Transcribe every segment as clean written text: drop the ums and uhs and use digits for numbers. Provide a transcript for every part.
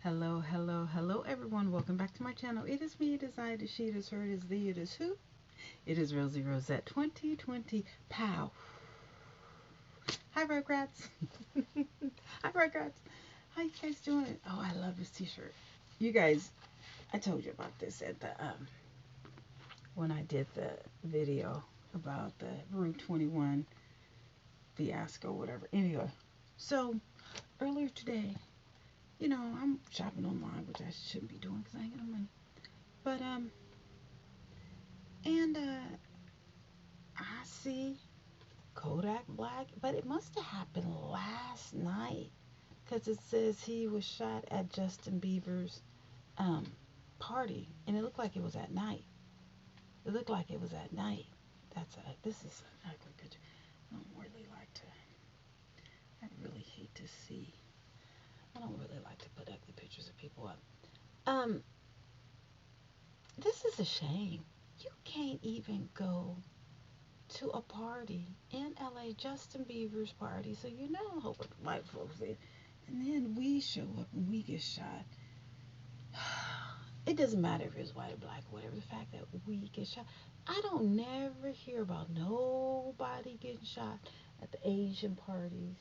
Hello, hello, hello, everyone. Welcome back to my channel. It is me, it is I, it is she, it is her, it is thee, it is who? It is Rosie Rosette 2020. Pow. Hi, Rugrats. Hi, Rugrats. How you guys doing? Oh, I love this t-shirt. You guys, I told you about this at the, when I did the video about the Route 21 fiasco, whatever. Anyway, so earlier today, I'm shopping online, which I shouldn't be doing because I ain't got no money. But and I see Kodak Black, but it must have happened last night because it says he was shot at Justin Bieber's um party, and it looked like it was at night. It looked like it was at night. This is an ugly picture. I don't really like to. I really hate to see. I don't really like to put ugly pictures of people up. Um, this is a shame. You can't even go to a party in LA, Justin Bieber's party, so you know a whole bunch of white folks there. And then we show up and we get shot. It doesn't matter if it's white or black or whatever, the fact that we get shot. I don't never hear about nobody getting shot at the Asian parties,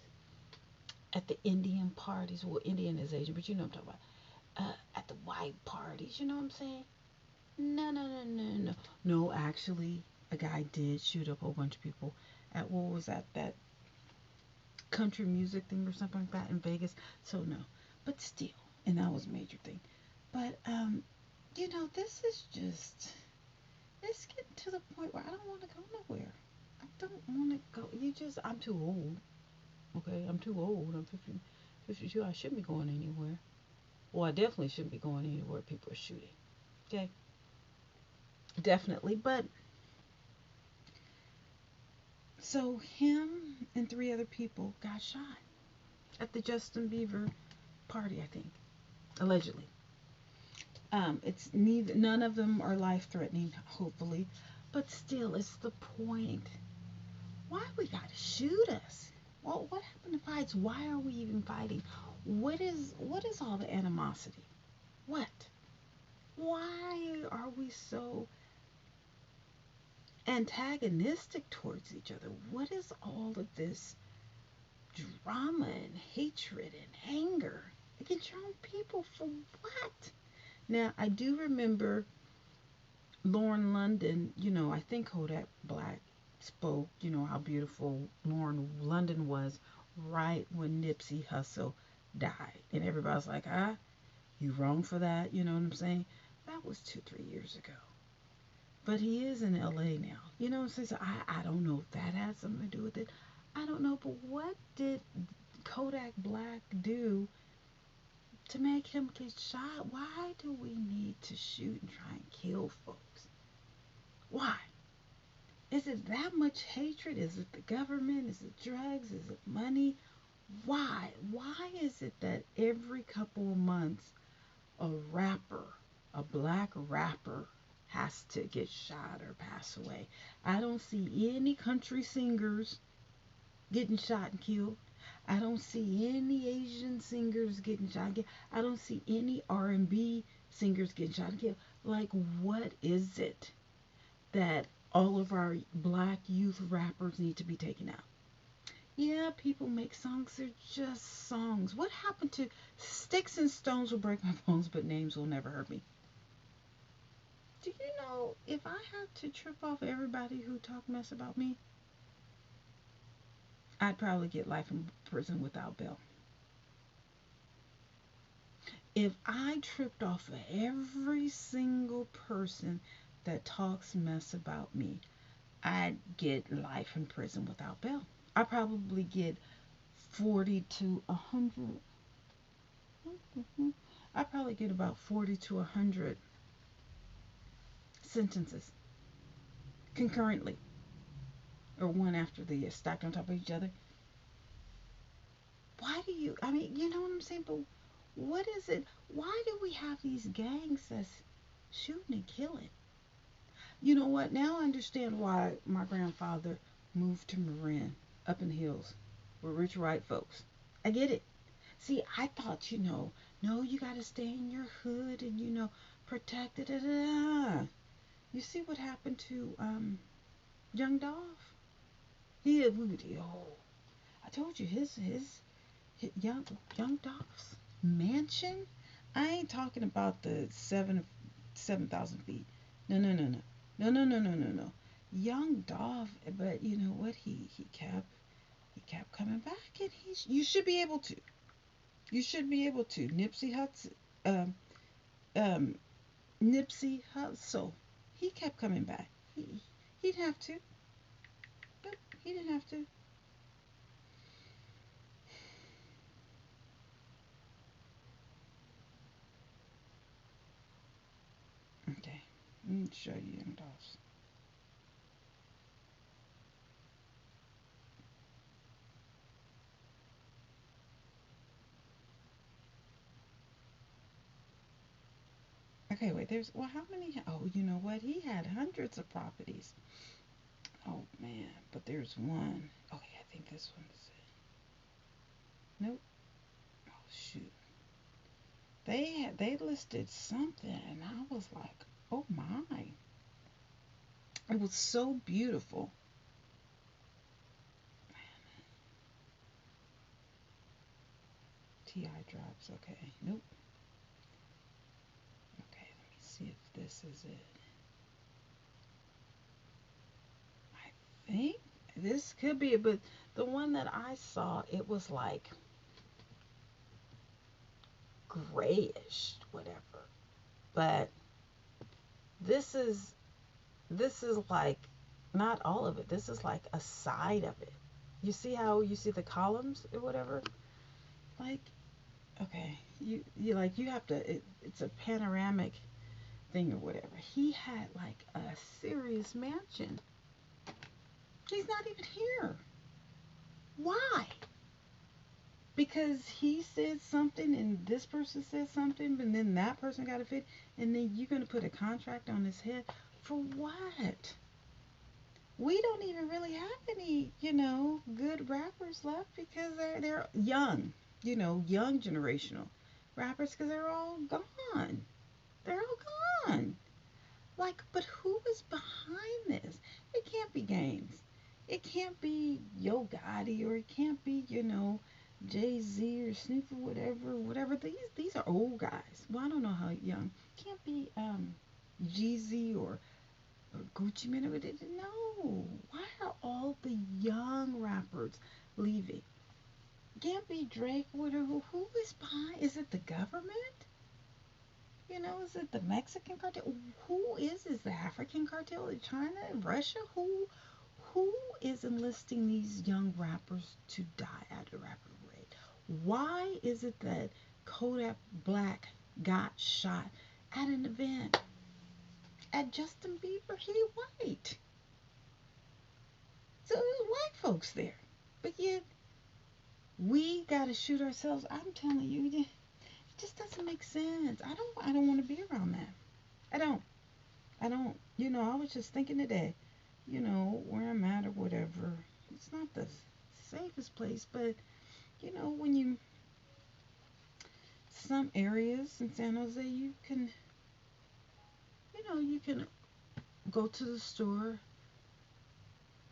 at the Indian parties. Well, Indian is Asian, but you know what I'm talking about. At the white parties, you know what I'm saying? No, no, no, no, no. No, actually, a guy did shoot up a whole bunch of people at what was that country music thing or something like that in Vegas. So no, but still, and that was a major thing. But this is just it's getting to the point where I don't want to go nowhere. I don't want to go. I'm too old. Okay, I'm too old. I'm 50, 52. I shouldn't be going anywhere. Well, I definitely shouldn't be going anywhere people are shooting. Okay, definitely. But so him and three other people got shot at the Justin Bieber party, I think, allegedly. It's neither none of them are life threatening, hopefully, but still, it's the point. Why we gotta shoot us? Well, what happened to fights? Why are we even fighting? What is all the animosity? What? Why are we so antagonistic towards each other? What is all of this drama and hatred and anger against your own people for what? Now, I do remember Lauren London, I think Kodak Black spoke, how beautiful Lauren London was right when Nipsey Hussle died. And everybody's like, you wrong for that, you know what I'm saying? That was 2, 3 years ago. But he is in LA now. You know what I'm saying? So I don't know if that has something to do with it. I don't know, but what did Kodak Black do to make him get shot? Why do we need to shoot and try and kill folks? Why? Is it that much hatred? Is it the government? Is it drugs? Is it money? Why? Why is it that every couple of months a rapper, a black rapper, has to get shot or pass away? I don't see any country singers getting shot and killed. I don't see any Asian singers getting shot and killed. I don't see any R&B singers getting shot and killed. Like, what is it that all of our black youth rappers need to be taken out? Yeah, people make songs, they're just songs. What happened to sticks and stones will break my bones, but names will never hurt me? Do you know if I had to trip off everybody who talk mess about me, I'd probably get life in prison without bail. If I tripped off of every single person that talks mess about me, I'd get life in prison without bail. I probably get 40 to 100. I probably get about 40 to 100 sentences concurrently, or one after the other, stacked on top of each other. Why do you? I mean, you know what I'm saying? But what is it? Why do we have these gangs that's shooting and killing? You know what? Now I understand why my grandfather moved to Marin, up in the hills, with rich white folks. I get it. See, I thought, No, you got to stay in your hood and, protect it. Da, da, da. You see what happened to young Dolph? Oh, I told you his young Dolph's mansion. I ain't talking about the 7,000 feet. No, no, no, no, no, no, no, no, no, no. Young Dolph, but you know what? He kept coming back, and you should be able to. You should be able to. Um, um, Nipsey Hussle, he kept coming back. He'd have to. But he didn't have to. Okay, let me show you young Dolph's. Okay, wait. Well, how many? Oh, you know what? He had hundreds of properties. Oh man, but there's one. Okay, I think this one is it. Nope. Oh shoot. They listed something, and I was like, oh my. It was so beautiful. Ti drops. Okay. Nope. Okay, let me see if this is it. I think this could be it, but the one that I saw, it was like grayish, whatever. But this is this is like not all of it. This is like a side of it. You see how you see the columns or whatever? Like, okay, you like you have to. It's a panoramic thing or whatever. He had like a serious mansion. He's not even here. Why? Because he said something and this person said something, and then that person got a fit, and then you're gonna put a contract on his head for what? We don't even really have any, good rappers left because they're young, young generational rappers because they're all gone. They're all gone. Like, but who is behind this? It can't be games. It can't be Yo Gotti or it can't be, Jay Z or Snoop or whatever. These are old guys. Well, I don't know how young. Can't be Jeezy or Gucci Mane. No. Why are all the young rappers leaving? Can't be Drake. Whatever. Who is behind? Is it the government? Is it the Mexican cartel? Who is the African cartel? China, Russia? Who is enlisting these young rappers to die at a rapid rate? Why is it that Kodak Black got shot at an event at Justin Bieber? He white. So there's white folks there. But yet we gotta shoot ourselves. I'm telling you, it just doesn't make sense. I don't want to be around that. I don't. I don't. I was just thinking today, where I'm at or whatever. It's not the safest place, but when some areas in San Jose, you can go to the store,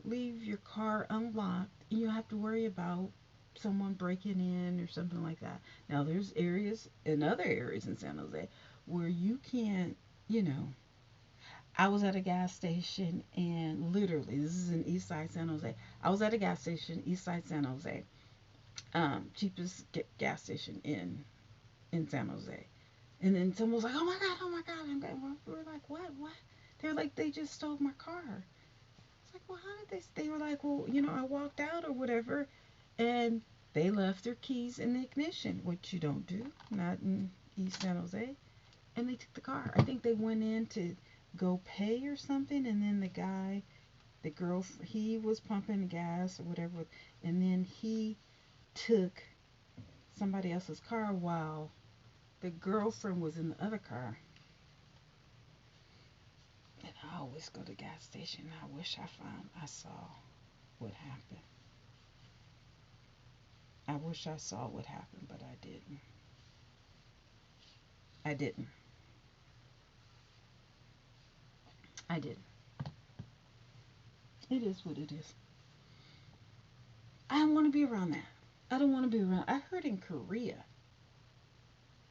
leave your car unlocked, and you have to worry about someone breaking in or something like that. Now, there's areas in other areas in San Jose where you can't, you know. I was at a gas station and literally, this is in East Side San Jose. I was at a gas station, East Side San Jose, cheapest gas station in San Jose. And then someone was like, "Oh my God, oh my God!" I'm going, we were like, "What? What?" They were like, "They just stole my car." It's like, "Well, how did they?" They were like, "Well, I walked out or whatever," and they left their keys in the ignition, which you don't do, not in East San Jose. And they took the car. I think they went in to go pay or something, and then the girl, he was pumping gas or whatever, and then he took somebody else's car while the girlfriend was in the other car. And I always go to the gas station. I wish I saw what happened. I wish I saw what happened, but I didn't. I didn't. I didn't. It is what it is. I don't want to be around that. I don't want to be around. I heard in Korea,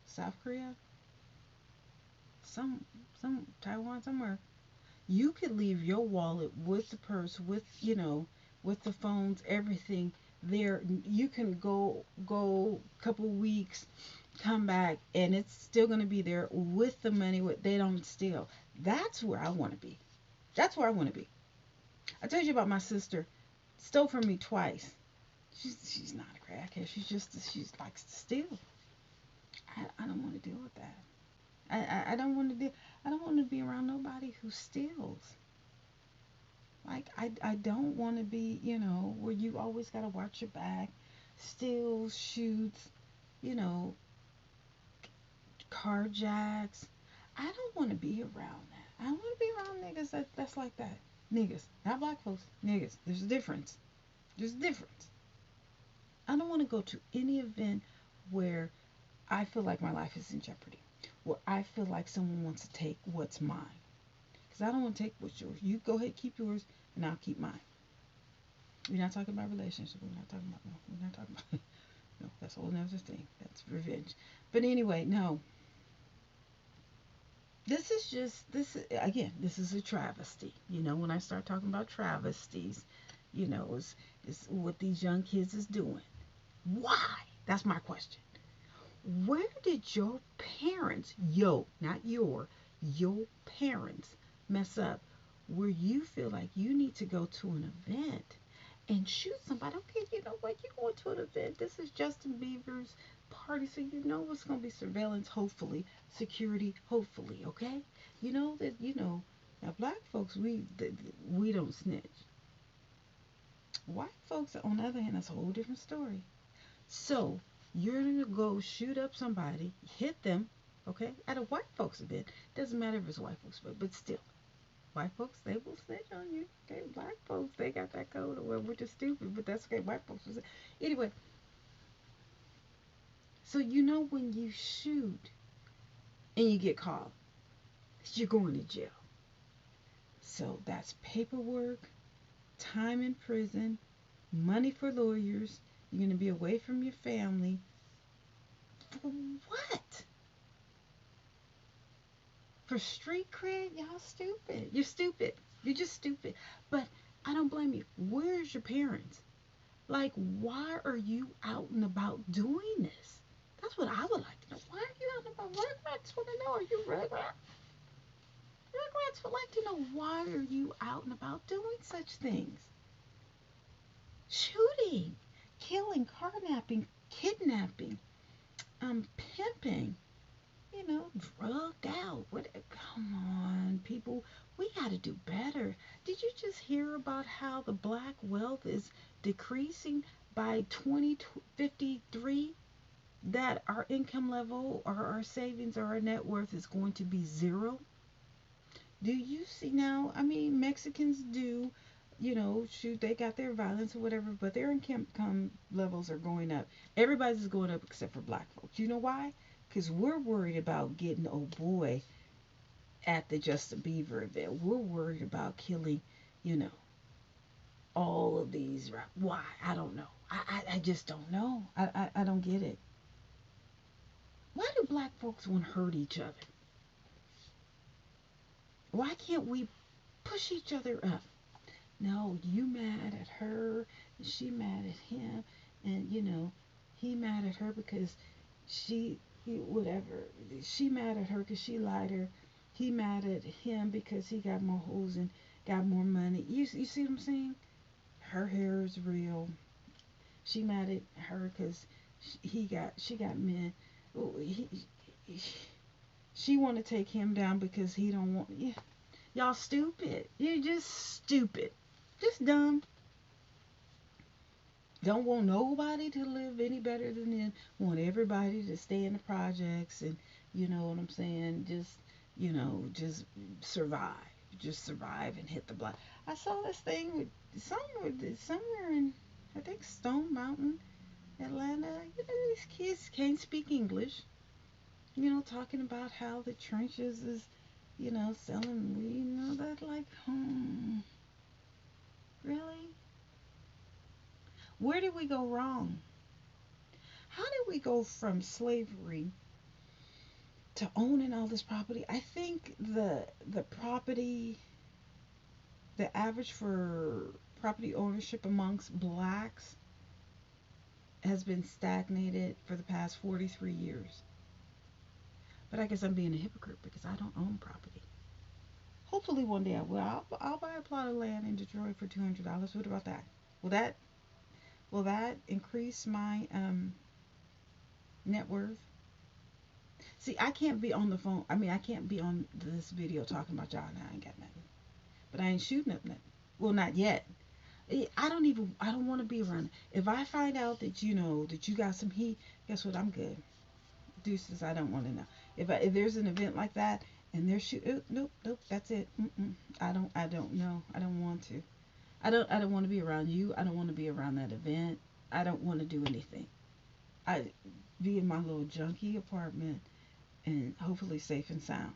South Korea, some Taiwan somewhere, you could leave your wallet with the purse, with with the phones, everything there. You can go a couple weeks, come back, and it's still gonna be there with the money. What they don't steal. That's where I want to be. That's where I want to be. I told you about my sister. Stole from me twice. She's not a crackhead. She's likes to steal. I don't want to deal with that. I don't want to deal. I don't want to be around nobody who steals. Like I don't want to be where you always gotta watch your back, steals, shoots, you know, carjacks. I don't want to be around that. I want to be around niggas that's like that. Niggas, not black folks. Niggas. There's a difference. There's a difference. I don't want to go to any event where I feel like my life is in jeopardy. Where I feel like someone wants to take what's mine. Because I don't want to take what's yours. You go ahead, keep yours, and I'll keep mine. We're not talking about relationships. We're not talking about, no. We're not talking about, no, that's a whole other thing. That's revenge. But anyway, no. This is a travesty. When I start talking about travesties, is what these young kids is doing. Why? That's my question. Where did your parents, not your parents, mess up where you feel like you need to go to an event and shoot somebody? Okay, you know what? You're going to an event. This is Justin Bieber's party, so you know it's going to be surveillance, hopefully, security, hopefully, okay? You know that, now black folks, we don't snitch. White folks, on the other hand, that's a whole different story. So, you're going to go shoot up somebody, hit them, okay, at a white folks event. Doesn't matter if it's white folks, but still. White folks, they will snitch on you. Okay, black folks, they got that code. Well, we're just stupid, but that's okay. White folks. Anyway, so when you shoot and you get caught, you're going to jail. So that's paperwork, time in prison, money for lawyers. You're going to be away from your family. For what? For street cred? Y'all stupid. You're stupid. You're just stupid. But I don't blame you. Where's your parents? Like, why are you out and about doing this? That's what I would like to know. Why are you out and about? Rugrats want to know. Are you Rugrats? Rugrats would like to know, why are you out and about doing such things? Shooting, killing, carnapping, kidnapping, pimping, drugged out. What? Come on, people. We got to do better. Did you just hear about how the black wealth is decreasing by 2053? That our income level or our savings or our net worth is going to be zero? Do you see now? I mean, Mexicans do, shoot, they got their violence or whatever, but their income levels are going up. Everybody's is going up except for black folks. You know why? Because we're worried about getting old boy at the Justin Bieber event. We're worried about killing, you know, all of these. Why? I don't know. I just don't know. I don't get it. Why do black folks want to hurt each other? Why can't we push each other up? No, you mad at her, and she mad at him, and he mad at her because whatever. She mad at her because she lied her. He mad at him because he got more hoes and got more money. You see what I'm saying? Her hair is real. She mad at her because she got men. Oh, she want to take him down because he don't want. Yeah, y'all stupid. You're just stupid. Just dumb. Don't want nobody to live any better than them. Want everybody to stay in the projects and you know what I'm saying. Just survive. Just survive and hit the block. I saw this thing with somewhere in I think Stone Mountain, Atlanta. These kids can't speak English. talking about how the trenches is, selling weed and all that. Like, really? Where did we go wrong? How did we go from slavery to owning all this property? I think the property, the average for property ownership amongst blacks has been stagnated for the past 43 years. But I guess I'm being a hypocrite because I don't own property. Hopefully one day I will. I'll buy a plot of land in Detroit for $200. What about that? Will that will that increase my net worth? See, I can't be on the phone. I mean, I can't be on this video talking about y'all now. I ain't got nothing. But I ain't shooting up nothing. Well, not yet. I don't want to be around. If I find out that that you got some heat, guess what? I'm good. Deuces, I don't want to know. If there's an event like that and they're shooting, nope, that's it. I don't know. I don't want to. I don't want to be around you. I don't want to be around that event. I don't want to do anything. I be in my little junky apartment and hopefully safe and sound.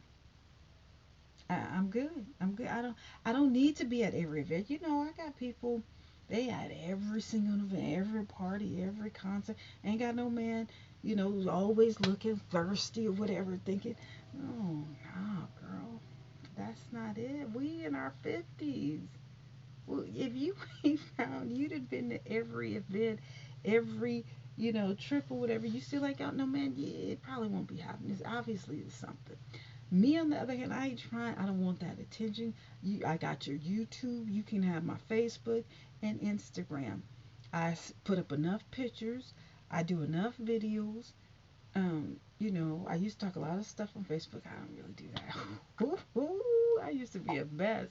I'm good. I'm good. I don't need to be at every event. I got people. They at every single event, every party, every concert. Ain't got no man, who's always looking thirsty or whatever, thinking, oh no, girl, that's not it. We in our 50s. Well, if you ain't found, you'd have been to every event, every trip or whatever. You still like out, no man. Yeah, it probably won't be happening. It's obviously it's something. Me, on the other hand, I ain't trying. I don't want that attention. I got your YouTube. You can have my Facebook and Instagram. Put up enough pictures. I do enough videos. I used to talk a lot of stuff on Facebook. I don't really do that. I used to be a mess.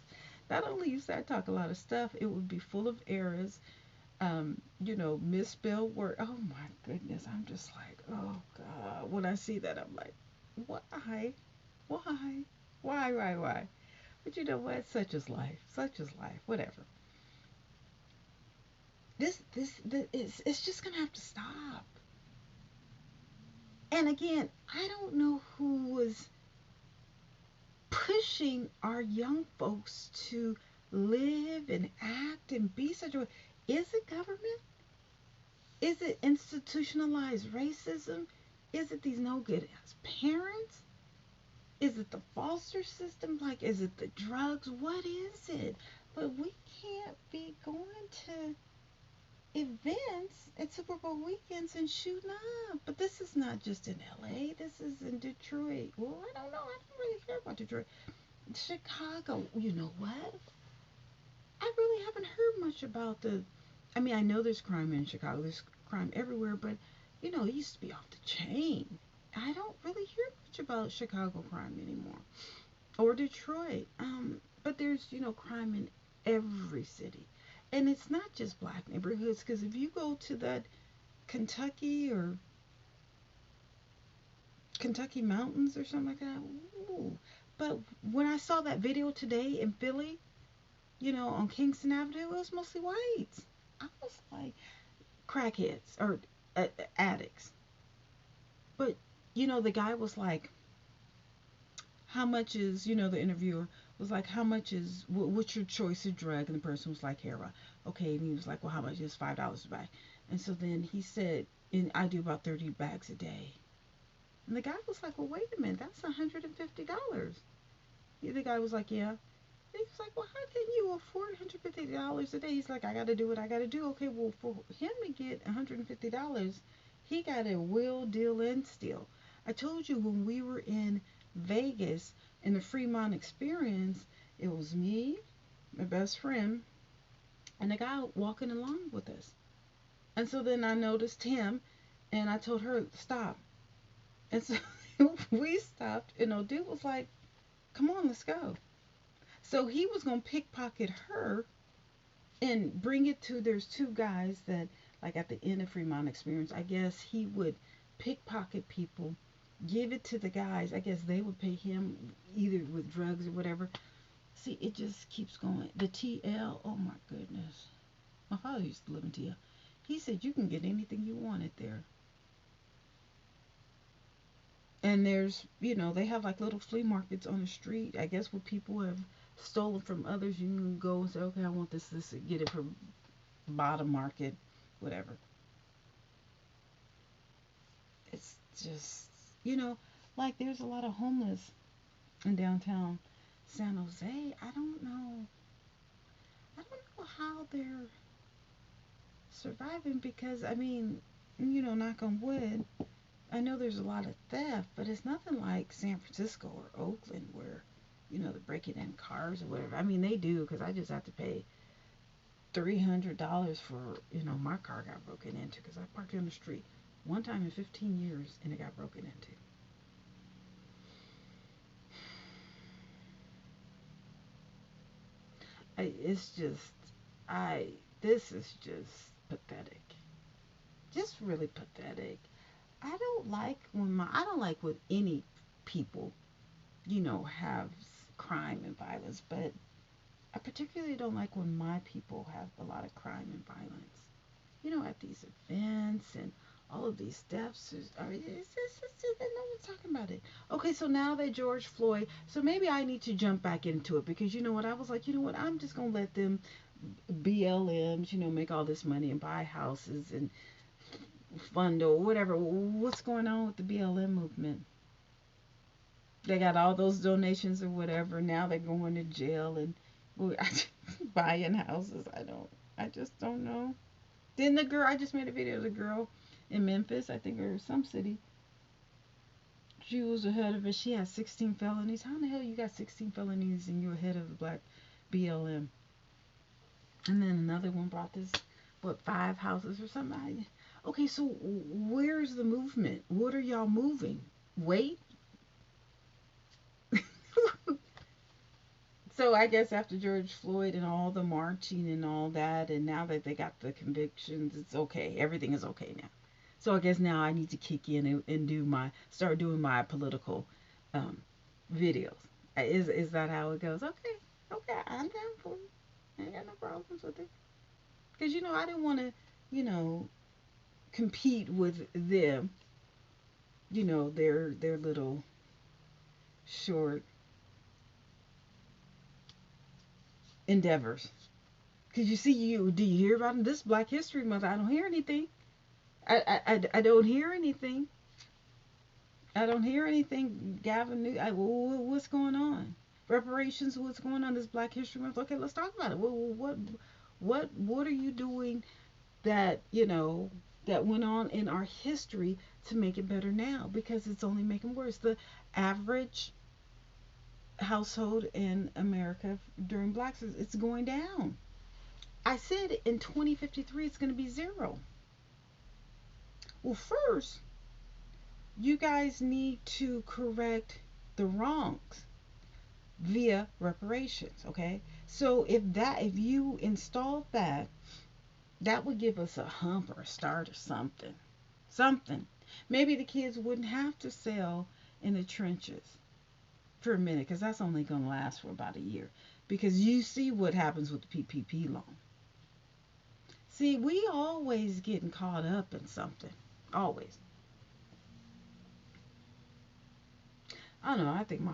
Not only used I talk a lot of stuff, it would be full of errors. Misspelled word. Oh my goodness. I'm just like, oh God. When I see that, I'm like, why? Why? Why? But you know what? Such is life. Such is life. Whatever. This it's just gonna have to stop. And again, I don't know who was pushing our young folks to live and act and be such a. Is it government? Is it institutionalized racism? Is it these no good ass parents? Is it the foster system? Like, is it the drugs? What is it? But we can't be going to events at Super Bowl weekends and shooting up. But this is not just in LA. This is in Detroit. Well, I don't know. I don't really care about Detroit. Chicago. You know what? I really haven't heard much about the. I mean, I know there's crime in Chicago. There's crime everywhere, but it used to be off the chain. I don't really hear much about Chicago crime anymore or Detroit. But there's crime in every city, and it's not just black neighborhoods. Because if you go to that Kentucky or Kentucky mountains or something like that, ooh. But when I saw that video today in Philly, on Kingston Avenue, it was mostly whites. I was like crackheads or addicts. But the guy was like, how much is, the interviewer was like, how much is, what's your choice of drug? And the person was like, heroin. Okay. And he was like, well, how much is $5 a bag? And so then he said, and I do about 30 bags a day. And the guy was like, well, wait a minute, that's $150. The guy was like, yeah. And he was like, well, how can you afford $150 a day? He's like, I got to do what I got to do. Okay, well, for him to get $150, he got a will, deal, and steal. I told you when we were in Vegas in the Fremont experience, it was me, my best friend, and the guy walking along with us. And so then I noticed him, and I told her, stop. And so we stopped, and old dude was like, come on, let's go. So he was going to pickpocket her and bring it to, there's two guys that, like at the end of Fremont experience, I guess he would pickpocket people, give it to the guys. I guess they would pay him either with drugs or whatever. See, it just keeps going. The TL, oh my goodness. My father used to live in TL. He said you can get anything you wanted there. And there's, they have like little flea markets on the street. I guess where people have stolen from others, you can go and say, okay, I want this, get it from bottom market, whatever. It's just, you know, like there's a lot of homeless in downtown San Jose. I don't know how they're surviving because I mean, knock on wood, I know there's a lot of theft, but it's nothing like San Francisco or Oakland where, they're breaking in cars or whatever. I mean, they do because I just have to pay $300 for, my car got broken into because I parked it on the street one time in 15 years and it got broken into. It's just, I, this is just pathetic. Just really pathetic. I don't like when any people, have crime and violence, but I particularly don't like when my people have a lot of crime and violence. At these events and all of these deaths. I mean, no one's talking about it. Okay, so now that George Floyd, so maybe I need to jump back into it because you know what? I was like, I'm just going to let them BLMs, make all this money and buy houses and fund or whatever. What's going on with the BLM movement? They got all those donations or whatever. Now they're going to jail and buying houses. I just don't know. Then the girl, I just made a video of the girl in Memphis, I think, or some city. She was ahead of it. She has 16 felonies. How in the hell you got 16 felonies and you're ahead of the black BLM? And then another one brought this, what, 5 houses or something. Okay, so where's the movement? What are y'all moving? Wait. So I guess after George Floyd and all the marching and all that, and now that they got the convictions, it's okay. Everything is okay now. So I guess now I need to kick in and start doing my political um, videos. Is that how it goes? Okay, okay, I'm down for it. I ain't got no problems with it. Because I didn't want to, you know, compete with them. Their little short endeavors. Because do you hear about this Black History Month? I don't hear anything. I don't hear anything. I don't hear anything. Gavin, what's going on? Reparations, what's going on this Black History Month? Okay, let's talk about it. What are you doing that that went on in our history to make it better now? Because it's only making worse. The average household in America during blacks it's going down. I said in 2053 it's going to be zero. Well, first you guys need to correct the wrongs via reparations, okay? So if you install that, that would give us a hump or a start or something. Something. Maybe the kids wouldn't have to sell in the trenches for a minute because that's only going to last for about a year. Because you see what happens with the PPP loan. See, we always getting caught up in something. Always. I don't know. I think my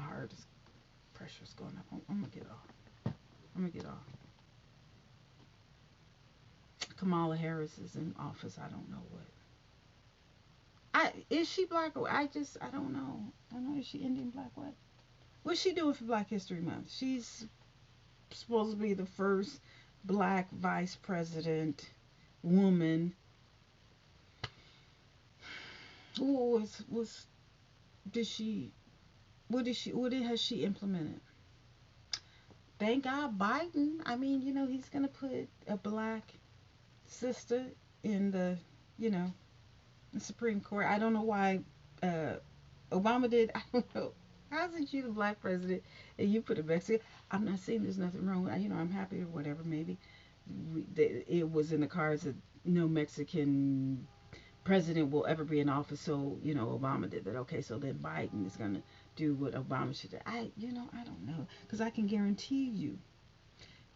pressure's going up. I'm going to get off. I'm going to get off. Kamala Harris is in office. I don't know what. Is she black or I don't know. I don't know. Is she Indian black? What? What's she doing for Black History Month? She's supposed to be the first black vice president woman. Was did she what has she implemented? Thank God Biden. I mean, he's gonna put a black sister in you know, the Supreme Court. I don't know why uh, Obama did. I don't know. How's it you the black president and you put a Mexican? I'm not saying there's nothing wrong. I'm happy or whatever. Maybe it was in the cards that no Mexican president will ever be in office. So Obama did that. Okay, so then Biden is gonna do what Obama should do. I don't know because I can guarantee you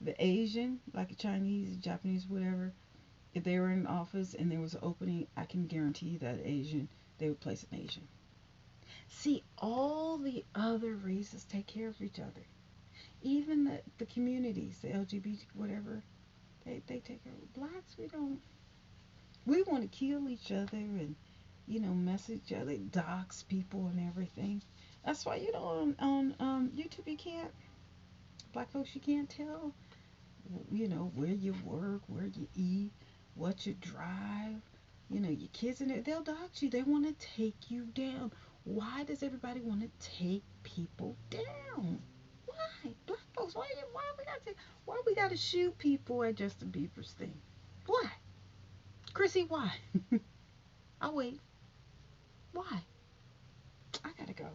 the Asian, like a Chinese, Japanese, whatever, if they were in office and there was an opening, I can guarantee that Asian, they would place an Asian. See, all the other races take care of each other. Even the communities, the LGBT, whatever, they take care of blacks. We don't. We want to kill each other and, mess each other, dox people and everything. That's why, on YouTube, you can't, black folks, you can't tell, where you work, where you eat, what you drive, your kids in it, they'll dox you. They want to take you down. Why does everybody want to take people down? Why? Black folks, why we gotta shoot people at Justin Bieber's thing? Why? Chrissy, why? I'll wait. Why? I gotta go.